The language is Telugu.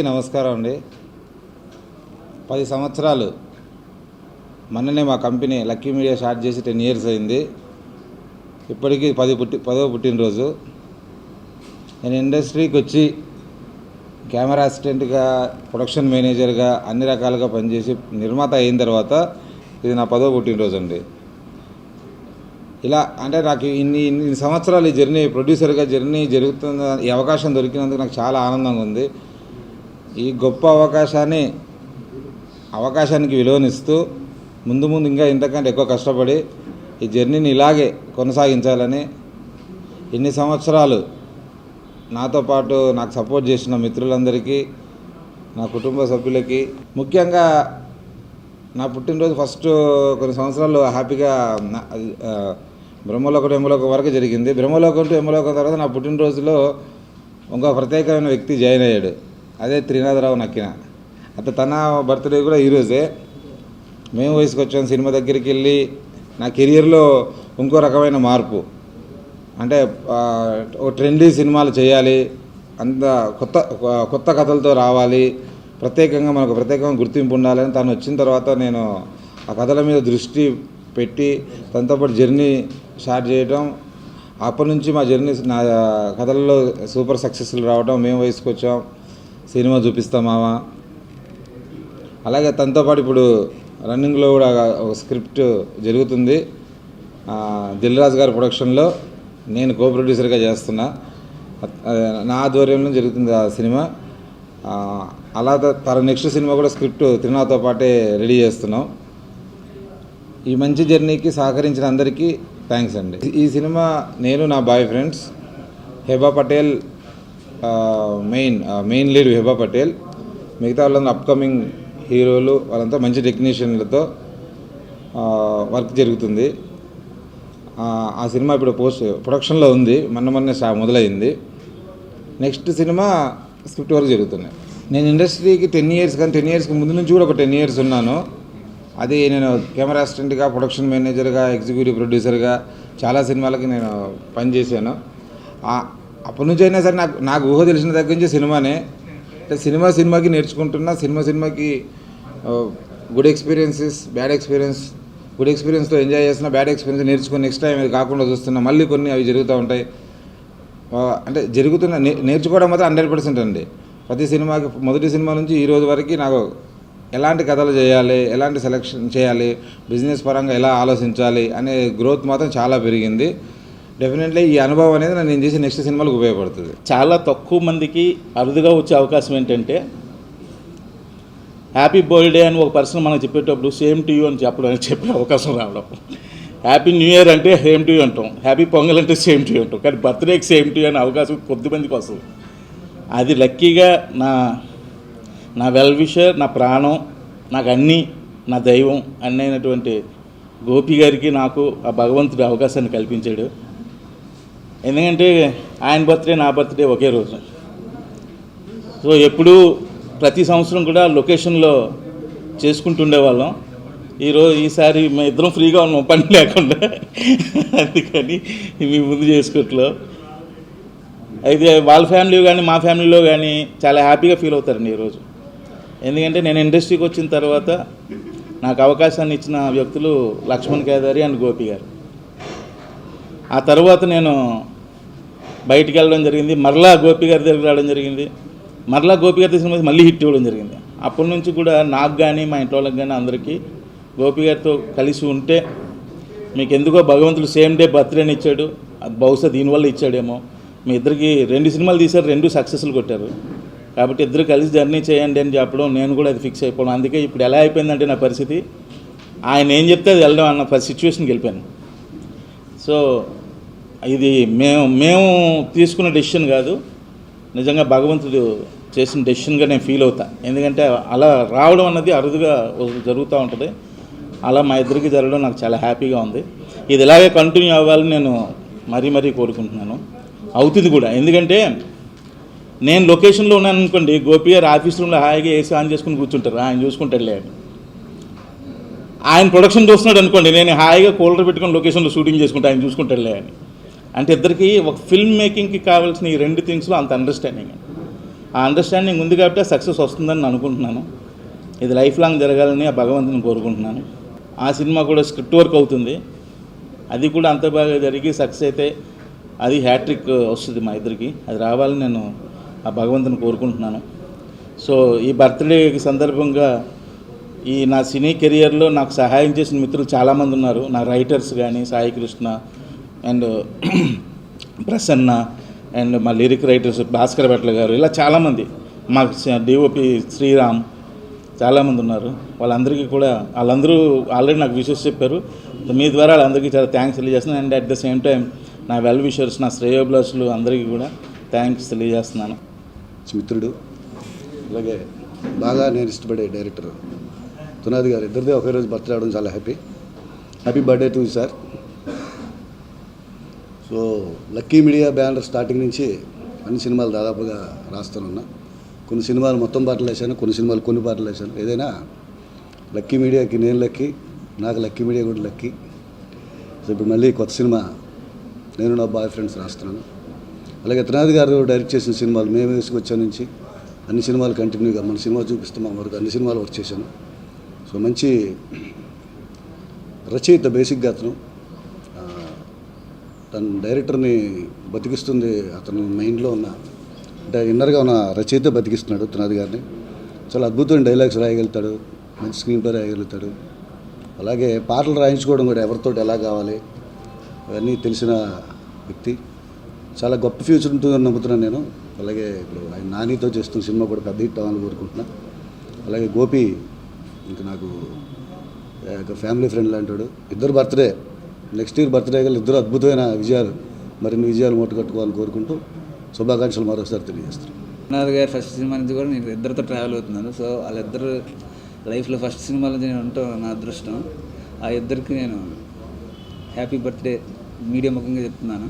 నమస్కారం అండి. 10 సంవత్సరాలు మొన్ననే మా కంపెనీ లక్కీ మీడియా స్టార్ట్ చేసి 10 ఇయర్స్ అయింది. ఇప్పటికీ 10వ పుట్టినరోజు. నేను ఇండస్ట్రీకి వచ్చి కెమెరా అసిస్టెంట్గా, ప్రొడక్షన్ మేనేజర్గా అన్ని రకాలుగా పనిచేసి నిర్మాత అయిన తర్వాత ఇది నా 10వ పుట్టినరోజు అండి. ఇలా అంటే నాకు ఇన్ని సంవత్సరాలు ఈ జర్నీ ప్రొడ్యూసర్గా జరుగుతున్న ఈ అవకాశం దొరికినందుకు నాకు చాలా ఆనందంగా ఉంది. ఈ గొప్ప అవకాశానికి విలువనిస్తూ ముందు ఇంకా ఇంతకంటే ఎక్కువ కష్టపడి ఈ జర్నీని ఇలాగే కొనసాగించాలని, ఇన్ని సంవత్సరాలు నాతో పాటు నాకు సపోర్ట్ చేసిన మిత్రులందరికీ, నా కుటుంబ సభ్యులకి, ముఖ్యంగా నా పుట్టినరోజు ఫస్ట్ కొన్ని సంవత్సరాలు హ్యాపీగా బ్రహ్మలోకం యమలోకం వరకు జరిగింది. బ్రహ్మలోకం టు యమలోకం తర్వాత నా పుట్టినరోజులో ఇంకో ప్రత్యేకమైన వ్యక్తి జాయిన్ అయ్యాడు. అదే త్రినాథరావు నక్కిన. అంటే తన బర్త్డే కూడా ఈరోజే. మేము వయసుకు వచ్చాం. సినిమా దగ్గరికి వెళ్ళి నా కెరియర్లో ఇంకో రకమైన మార్పు, అంటే ఒక ట్రెండీ సినిమాలు చేయాలి, అంత కొత్త కథలతో రావాలి, మనకు ప్రత్యేకంగా గుర్తింపు ఉండాలని తను వచ్చిన తర్వాత నేను ఆ కథల మీద దృష్టి పెట్టి తనతో పాటు జర్నీ స్టార్ట్ చేయడం. అప్పటి నుంచి మా జర్నీ, నా కథల్లో సూపర్ సక్సెస్ఫుల్ రావడం. మేము వయసుకు వచ్చాం, సినిమా చూపిస్తామావా. అలాగే తనతో పాటు ఇప్పుడు రన్నింగ్లో కూడా ఒక స్క్రిప్ట్ జరుగుతుంది. దిల్ రాజు గారి ప్రొడక్షన్లో నేను కో ప్రొడ్యూసర్గా చేస్తున్నా. నా ఆధ్వర్యంలో జరుగుతుంది ఆ సినిమా. అలా తన నెక్స్ట్ సినిమా కూడా స్క్రిప్ట్ తిరునాతో పాటే రెడీ చేస్తున్నాం. ఈ మంచి జర్నీకి సహకరించిన అందరికీ థ్యాంక్స్ అండి. ఈ సినిమా నేను, నా boy friends, Heba Patel main lead Heba Patel, మిగతా వాళ్ళందరూ అప్కమింగ్ హీరోలు, వాళ్ళంతా మంచి టెక్నీషియన్లతో వర్క్ జరుగుతుంది. ఆ సినిమా ఇప్పుడు ప్రొడక్షన్లో ఉంది. మొన్నే మొదలైంది. నెక్స్ట్ సినిమా స్క్రిప్ట్ వరకు జరుగుతున్నాయి. నేను ఇండస్ట్రీకి 10 ఇయర్స్, కానీ 10 ఇయర్స్కి ముందు నుంచి కూడా ఒక 10 ఇయర్స్ ఉన్నాను. అది నేను కెమెరా అసిస్టెంట్గా, ప్రొడక్షన్ మేనేజర్గా, ఎగ్జిక్యూటివ్ ప్రొడ్యూసర్గా చాలా సినిమాలకి నేను పనిచేశాను. అప్పటి నుంచి అయినా సరే నాకు ఊహ తెలిసిన దగ్గర నుంచి సినిమానే. అంటే సినిమాకి నేర్చుకుంటున్నా. సినిమాకి good experiences, bad experience, good ఎక్స్పీరియన్స్తో ఎంజాయ్ చేస్తున్నా, బ్యాడ్ ఎక్స్పీరియన్స్ నేర్చుకుని నెక్స్ట్ టైం అది కాకుండా చూస్తున్నా. మళ్ళీ కొన్ని అవి జరుగుతూ ఉంటాయి. అంటే నేర్చుకోవడం మాత్రం 100% అండి. ప్రతి సినిమాకి, మొదటి సినిమా నుంచి ఈ రోజు వరకు నాకు ఎలాంటి కథలు చేయాలి, ఎలాంటి సెలెక్షన్ చేయాలి, బిజినెస్ పరంగా ఎలా ఆలోచించాలి అనే గ్రోత్ మాత్రం చాలా పెరిగింది. డెఫినెట్లీ ఈ అనుభవం అనేది నేను చేసి నెక్స్ట్ సినిమాలకు ఉపయోగపడుతుంది. చాలా తక్కువ మందికి అరుదుగా వచ్చే అవకాశం ఏంటంటే, హ్యాపీ బర్త్డే అని ఒక పర్సన్ మనకు చెప్పేటప్పుడు సేమ్ టు యూ అని చెప్పే అవకాశం రావడం. హ్యాపీ న్యూ ఇయర్ అంటే సేమ్ టు యూ అంటాం, హ్యాపీ పొంగల్ అంటే సేమ్ టు యూ అంటాం. కానీ బర్త్డేకి సేమ్ టు యూ అనే అవకాశం కొద్దిమందికి వస్తుంది. అది లక్కీగా నా వెల్ విషర్, నా ప్రాణం, నాకు అన్నీ, నా దైవం అన్నీ అయినటువంటి గోపి గారికి నాకు ఆ భగవంతుడి అవకాశాన్ని కల్పించాడు. ఎందుకంటే ఆయన బర్త్డే, నా బర్త్డే ఒకే రోజు. సో ఎప్పుడూ ప్రతి సంవత్సరం కూడా లొకేషన్లో చేసుకుంటుండేవాళ్ళం. ఈసారి మేము ఇద్దరం ఫ్రీగా ఉన్నాం, పని లేకుండా, అందుకని మీ ముందు చేసుకోవట్లో. అయితే వాళ్ళ ఫ్యామిలీ కానీ మా ఫ్యామిలీలో కానీ చాలా హ్యాపీగా ఫీల్ అవుతారండి ఈరోజు. ఎందుకంటే నేను ఇండస్ట్రీకి వచ్చిన తర్వాత నాకు అవకాశాన్ని ఇచ్చిన వ్యక్తులు లక్ష్మణ్ కేదారి అండ్ గోపి గారు. ఆ తర్వాత నేను బయటికి వెళ్ళడం జరిగింది, మరలా గోపి గారి దగ్గరికి రావడం జరిగింది. మరలా గోపి గారి సినిమా మళ్ళీ హిట్ ఇవ్వడం జరిగింది. అప్పటి నుంచి కూడా నాకు కానీ, మా ఇంట్లో వాళ్ళకి కానీ, అందరికీ గోపి గారితో కలిసి ఉంటే మీకు ఎందుకో భగవంతుడు సేమ్ డే బర్త్డేని ఇచ్చాడు. బహుశా దీనివల్ల ఇచ్చాడేమో. మీ ఇద్దరికి 2 సినిమాలు తీశారు, 2 సక్సెస్లు కొట్టారు. కాబట్టి ఇద్దరు కలిసి జర్నీ చేయండి అని చెప్పడం, నేను కూడా అది ఫిక్స్ అయిపోవడం. అందుకే ఇప్పుడు ఎలా అయిపోయిందంటే నా పరిస్థితి, ఆయన ఏం చెప్తే అది వెళ్ళడం అన్న సిచ్యువేషన్కి వెళ్ళిపోయాను. సో ఇది మేము తీసుకున్న డెసిషన్ కాదు, నిజంగా భగవంతుడు చేసిన డెసిషన్గా నేను ఫీల్ అవుతా. ఎందుకంటే అలా రావడం అన్నది అరుదుగా జరుగుతూ ఉంటుంది. అలా మా ఇద్దరికి జరగడం నాకు చాలా హ్యాపీగా ఉంది. ఇది ఇలాగే కంటిన్యూ అవ్వాలని నేను మరీ కోరుకుంటున్నాను. అవుతుంది కూడా. ఎందుకంటే నేను లొకేషన్లో ఉన్నాను అనుకోండి, గోపి గారు ఆఫీస్ రూమ్లో హాయిగా ఏసీ ఆన్ చేసుకుని కూర్చుంటారు, ఆయన చూసుకుంటాడులే అని. ఆయన ప్రొడక్షన్ చూస్తున్నాడు అనుకోండి, నేను హాయిగా కూలర్ పెట్టుకుని లొకేషన్లో షూటింగ్ చేసుకుంటే ఆయన చూసుకుంటాడులే అని. అంటే ఇద్దరికి ఒక ఫిల్మ్ మేకింగ్కి కావాల్సిన ఈ 2 థింగ్స్లో అంత అండర్స్టాండింగ్. ఆ అండర్స్టాండింగ్ ఉంది కాబట్టి సక్సెస్ వస్తుందని నేను అనుకుంటున్నాను. ఇది లైఫ్ లాంగ్ జరగాలని ఆ భగవంతుని కోరుకుంటున్నాను. ఆ సినిమా కూడా స్క్రిప్ట్ వర్క్ అవుతుంది, అది కూడా అంత బాగా జరిగి సక్సెస్ అయితే అది హ్యాట్రిక్ వస్తుంది మా ఇద్దరికి. అది రావాలని నేను ఆ భగవంతుని కోరుకుంటున్నాను. సో ఈ బర్త్డేకి సందర్భంగా ఈ నా సినీ కెరియర్లో నాకు సహాయం చేసిన మిత్రులు చాలామంది ఉన్నారు. నా రైటర్స్ కానీ సాయి కృష్ణ అండ్ ప్రసన్న అండ్ మా లిరిక్ రైటర్స్ భాస్కర్ భట్ల గారు, ఇలా చాలామంది, మా డిఓపి శ్రీరామ్, చాలామంది ఉన్నారు. వాళ్ళందరికీ కూడా వాళ్ళందరూ ఆల్రెడీ నాకు విషెస్ చెప్పారు. మీ ద్వారా వాళ్ళందరికీ చాలా థ్యాంక్స్ తెలియజేస్తున్నాను. And at the same time నా వెల్ విషర్స్, నా శ్రేయోభిలాషులు అందరికీ కూడా థ్యాంక్స్ తెలియజేస్తున్నాను. మిత్రుడు, అలాగే బాగా నేను ఇష్టపడే డైరెక్టర్ తునాది గారు, ఇద్దరిదే ఒకే రోజు బర్త్డే అవడం చాలా happy birthday to sir. So lucky media banner starting నుంచి అన్ని సినిమాలు దాదాపుగా రాస్తానున్నా. కొన్ని సినిమాలు మొత్తం పాటలు వేసాను, కొన్ని సినిమాలు కొన్ని పాటలు వేసాను. ఏదైనా లక్కీ మీడియాకి నేను లక్కీ, నాకు లక్కీ మీడియా కూడా లక్కీ. సో ఇప్పుడు మళ్ళీ కొత్త సినిమా నేను నా బాయ్ ఫ్రెండ్స్ రాస్తున్నాను. అలాగే త్రినాథ్ గారు డైరెక్ట్ చేసిన సినిమాలు మేము వేసుకొచ్చా నుంచి అన్ని సినిమాలు కంటిన్యూగా మన సినిమా చూపిస్తున్నాం వరకు అన్ని సినిమాలు వర్క్ చేశాను. సో మంచి రచయిత బేసిక్గా అతను, తన డైరెక్టర్ని బతికిస్తుంది అతను మైండ్లో ఉన్న, అంటే ఇన్నర్గా ఉన్న రచయిత బతికిస్తున్నాడు త్రినాథ్ గారిని. చాలా అద్భుతమైన డైలాగ్స్ రాయగలుగుతాడు, మంచి స్క్రీన్ ప్లే రాయగలుగుతాడు. అలాగే పాటలు రాయించుకోవడం కూడా ఎవరితో ఎలా కావాలి అవన్నీ తెలిసిన వ్యక్తి. చాలా గొప్ప ఫ్యూచర్ ఉంటుందని నమ్ముతున్నాను నేను. అలాగే ఇప్పుడు ఆయన నానితో చేస్తున్న సినిమా కూడా పెద్ద హిట్ అవ్వాలని కోరుకుంటున్నాను. అలాగే గోపి ఇంకా నాకు ఫ్యామిలీ ఫ్రెండ్ లాంటాడు. ఇద్దరు బర్త్డే నెక్స్ట్ ఇయర్ బర్త్డే గల ఇద్దరు అద్భుతమైన విజయాలు, మరిన్ని విజయాలు మూటగట్టుకోవాలని కోరుకుంటూ శుభాకాంక్షలు మరోసారి తెలియజేస్తాను. త్రినాథ్ గారి ఫస్ట్ సినిమా నుంచి కూడా నేను ఇద్దరితో ట్రావెల్ అవుతున్నాను. సో వాళ్ళిద్దరు లైఫ్లో ఫస్ట్ సినిమాలో నేను ఉంటాం నా అదృష్టం. ఆ ఇద్దరికి నేను హ్యాపీ బర్త్డే మీడియా ముఖంగా చెప్తున్నాను.